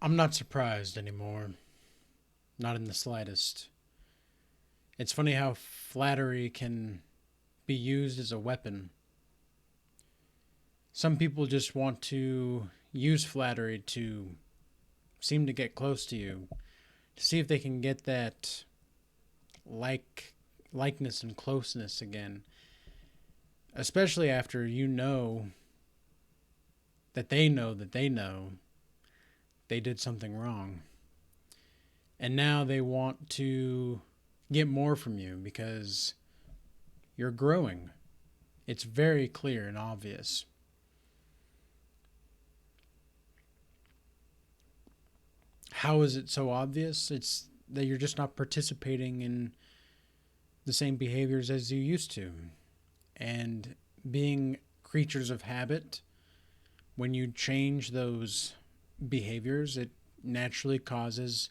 I'm not surprised anymore. Not in the slightest. It's funny how flattery can be used as a weapon. Some people just want to use flattery to seem to get close to you, to see if they can get that like likeness and closeness again. Especially after you know that they did something wrong. And now they want to get more from you because you're growing. It's very clear and obvious. How is it so obvious? It's that you're just not participating in the same behaviors as you used to. And being creatures of habit, when you change those behaviors, it naturally causes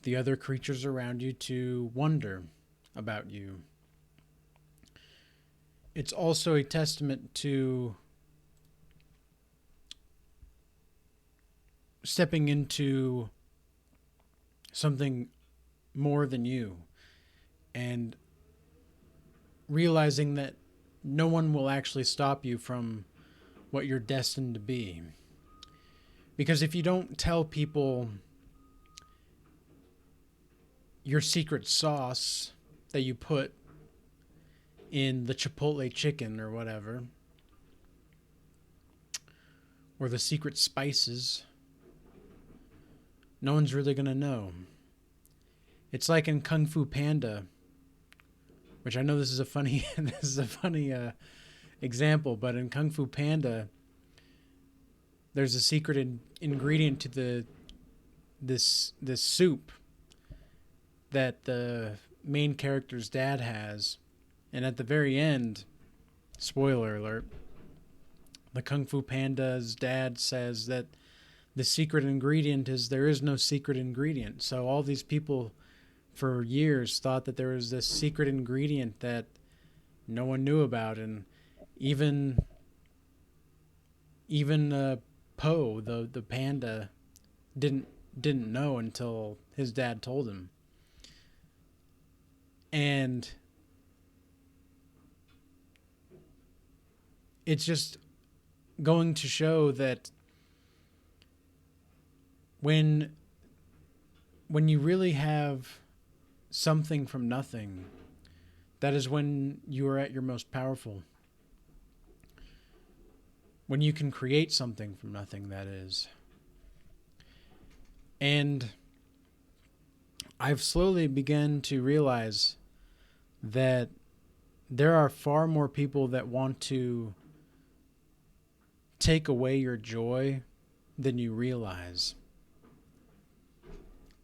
the other creatures around you to wonder about you. It's also a testament to stepping into something more than you and realizing that no one will actually stop you from what you're destined to be. Because if you don't tell people your secret sauce that you put in the Chipotle chicken or whatever, or the secret spices, no one's really going to know. It's like in Kung Fu Panda, which I know this is a funny example, but in Kung Fu Panda, there's a secret ingredient to this soup that the main character's dad has, and at the very end, spoiler alert, the Kung Fu Panda's dad says that the secret ingredient is there is no secret ingredient. So all these people for years thought that there was this secret ingredient that no one knew about, and even Poe, the panda, didn't know until his dad told him. And it's just going to show that when you really have something from nothing, that is when you are at your most powerful. When you can create something from nothing, that is. And I've slowly begun to realize that there are far more people that want to take away your joy than you realize.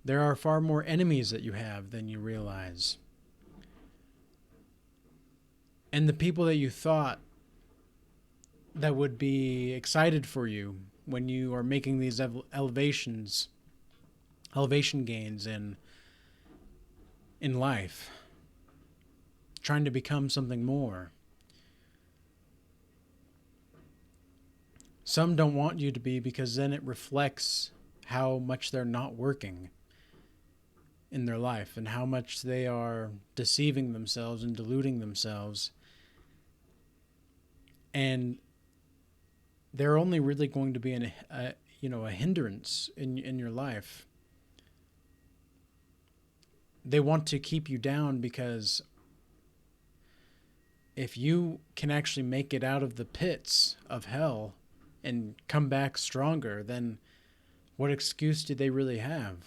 There are far more enemies that you have than you realize. And the people that you thought that would be excited for you when you are making these elevation gains in life, trying to become something more. Some don't want you to be because then it reflects how much they're not working in their life and how much they are deceiving themselves and deluding themselves. And they're only really going to be a hindrance in your life. They want to keep you down because if you can actually make it out of the pits of hell and come back stronger, then what excuse do they really have?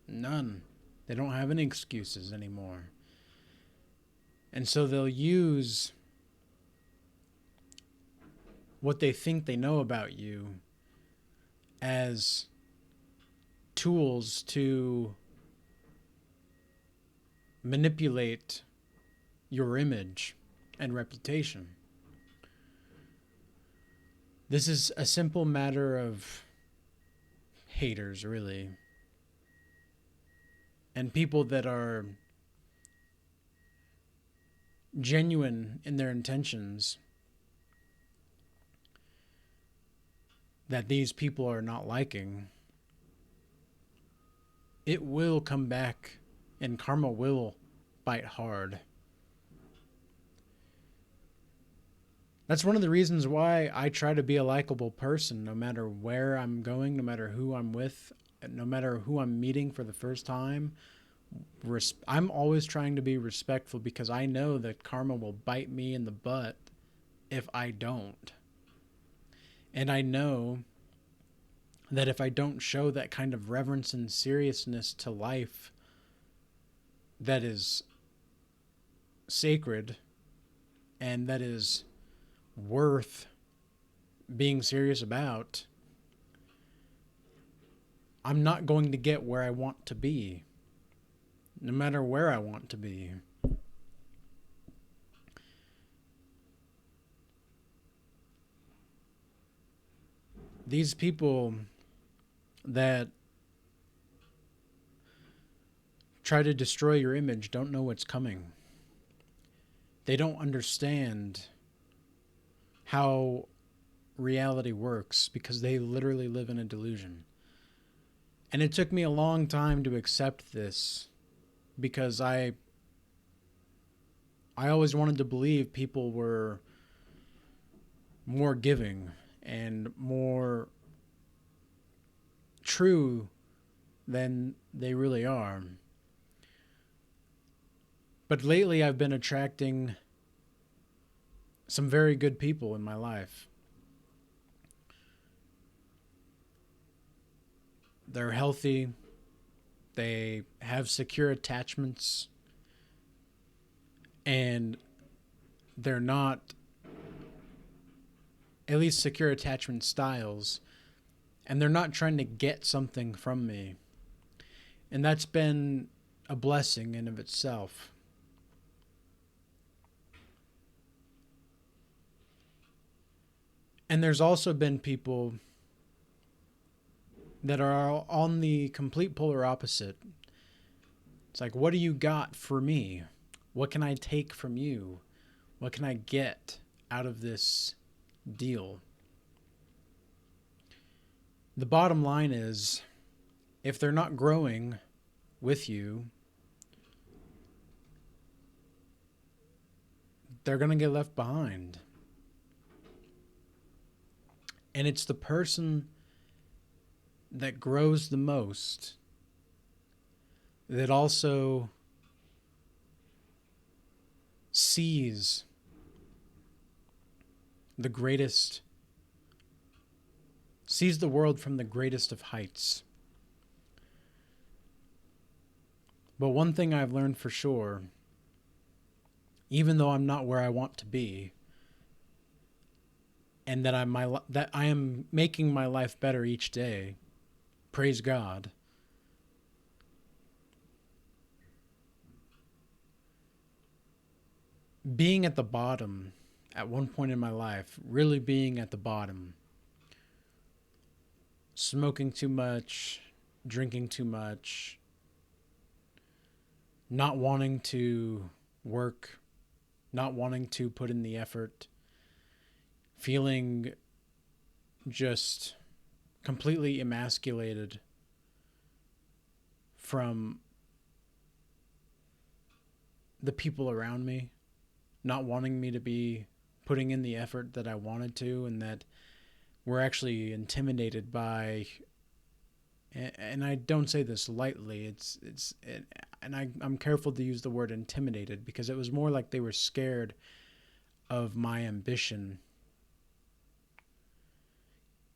None. They don't have any excuses anymore. And so they'll use what they think they know about you as tools to manipulate your image and reputation. This is a simple matter of haters, really. And people that are genuine in their intentions. that these people are not liking, it will come back and karma will bite hard. That's one of the reasons why I try to be a likable person no matter where I'm going, no matter who I'm with, no matter who I'm meeting for the first time. I'm always trying to be respectful because I know that karma will bite me in the butt if I don't. And I know that if I don't show that kind of reverence and seriousness to life that is sacred and that is worth being serious about, I'm not going to get where I want to be, no matter where I want to be. These people that try to destroy your image don't know what's coming. They don't understand how reality works because they literally live in a delusion. And it took me a long time to accept this because I always wanted to believe people were more giving and more true than they really are. But lately I've been attracting some very good people in my life. They're healthy. They have secure attachments. And they're not, at least secure attachment styles, and they're not trying to get something from me. And that's been a blessing in of itself. And there's also been people that are on the complete polar opposite. It's like, what do you got for me? What can I take from you? What can I get out of this deal? The bottom line is, if they're not growing with you, they're going to get left behind. And it's the person that grows the most that also sees the greatest, sees the world from the greatest of heights. But one thing I've learned for sure, even though I'm not where I want to be, and that I am making my life better each day, praise God. Being at the bottom at one point in my life, really being at the bottom, smoking too much, drinking too much, not wanting to work, not wanting to put in the effort, feeling just completely emasculated from the people around me, not wanting me to be putting in the effort that I wanted to, and that we're actually intimidated by, and I don't say this lightly, I'm careful to use the word intimidated because it was more like they were scared of my ambition.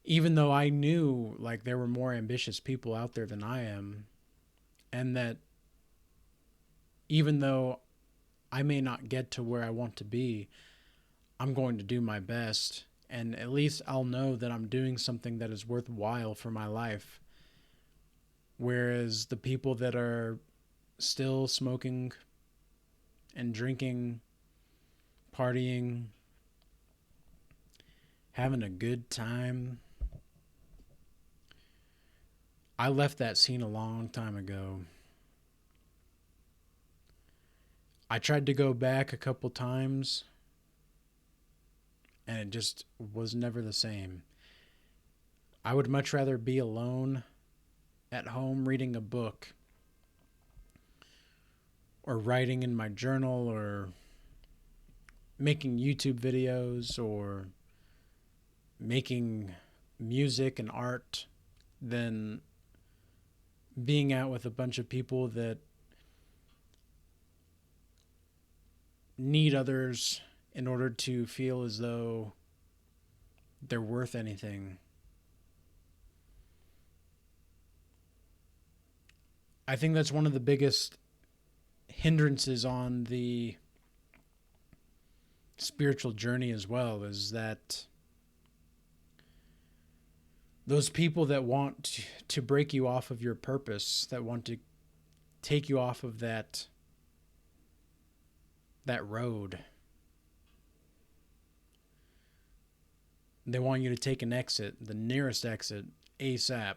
Even though I knew like there were more ambitious people out there than I am, and that even though I may not get to where I want to be, I'm going to do my best, and at least I'll know that I'm doing something that is worthwhile for my life. Whereas the people that are still smoking and drinking, partying, having a good time, I left that scene a long time ago. I tried to go back a couple times, and it just was never the same. I would much rather be alone at home reading a book or writing in my journal or making YouTube videos or making music and art than being out with a bunch of people that need others in order to feel as though they're worth anything. I think that's one of the biggest hindrances on the spiritual journey as well, is that those people that want to break you off of your purpose, that want to take you off of that road, they want you to take an exit, the nearest exit, ASAP.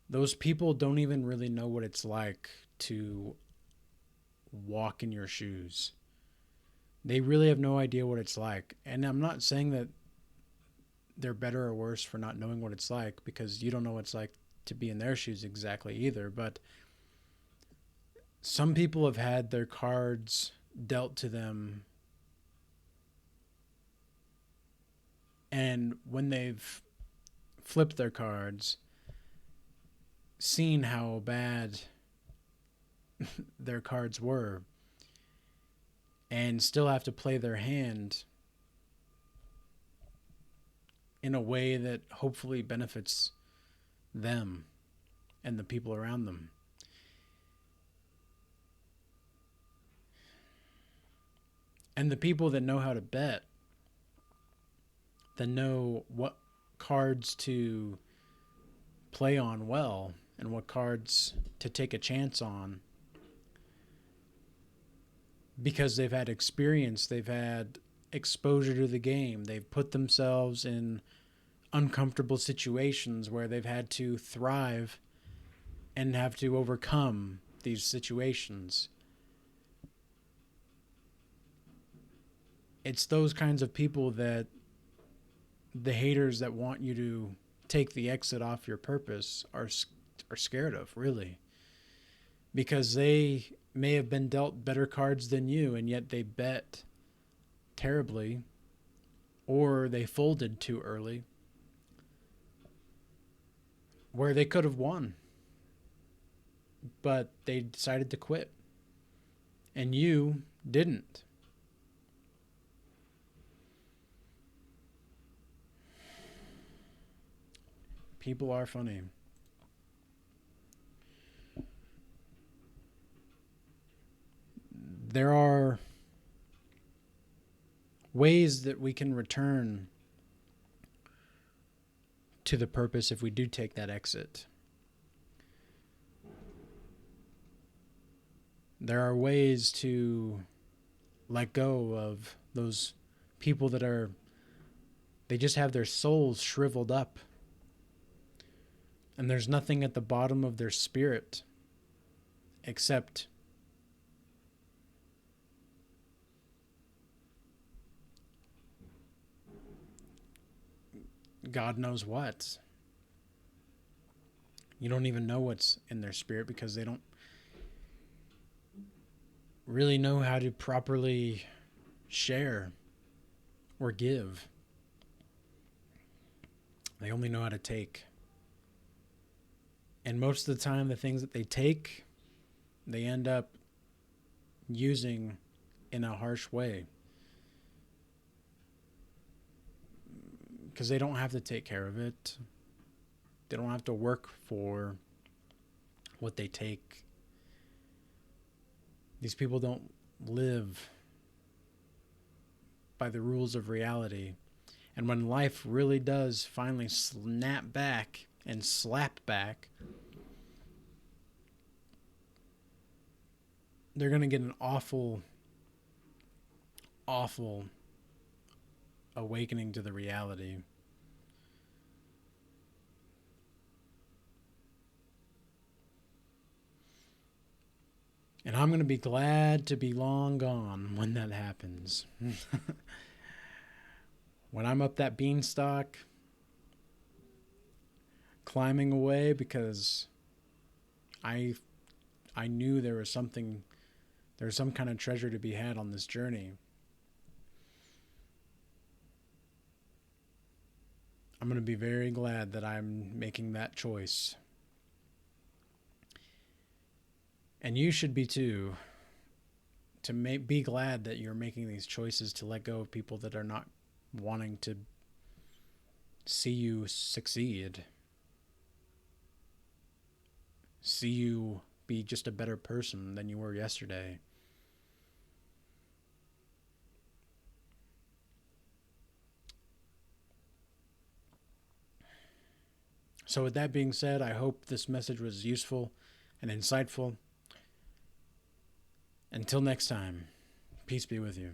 Those people don't even really know what it's like to walk in your shoes. They really have no idea what it's like. And I'm not saying that they're better or worse for not knowing what it's like, because you don't know what it's like to be in their shoes exactly either. But some people have had their cards dealt to them, and when they've flipped their cards, seen how bad their cards were, and still have to play their hand in a way that hopefully benefits them and the people around them. And the people that know how to bet, that know what cards to play on well and what cards to take a chance on, because they've had experience, they've had exposure to the game, they've put themselves in uncomfortable situations where they've had to thrive and have to overcome these situations. It's those kinds of people that the haters that want you to take the exit off your purpose are scared of, really, because they may have been dealt better cards than you, and yet they bet terribly, or they folded too early, where they could have won, but they decided to quit, and you didn't. People are funny. There are ways that we can return to the purpose if we do take that exit. There are ways to let go of those people that are, they just have their souls shriveled up, and there's nothing at the bottom of their spirit except God knows what. You don't even know what's in their spirit, because they don't really know how to properly share or give. They only know how to take. And most of the time, the things that they take, they end up using in a harsh way, because they don't have to take care of it. They don't have to work for what they take. These people don't live by the rules of reality. And when life really does finally snap back and slap back, they're going to get an awful, awful awakening to the reality. And I'm going to be glad to be long gone when that happens. When I'm up that beanstalk, climbing away because I I knew there was something, there was some kind of treasure to be had on this journey. I'm going to be very glad that I'm making that choice. And you should be too, to be glad that you're making these choices to let go of people that are not wanting to see you succeed, see you be just a better person than you were yesterday. So, with that being said, I hope this message was useful and insightful. Until next time, peace be with you.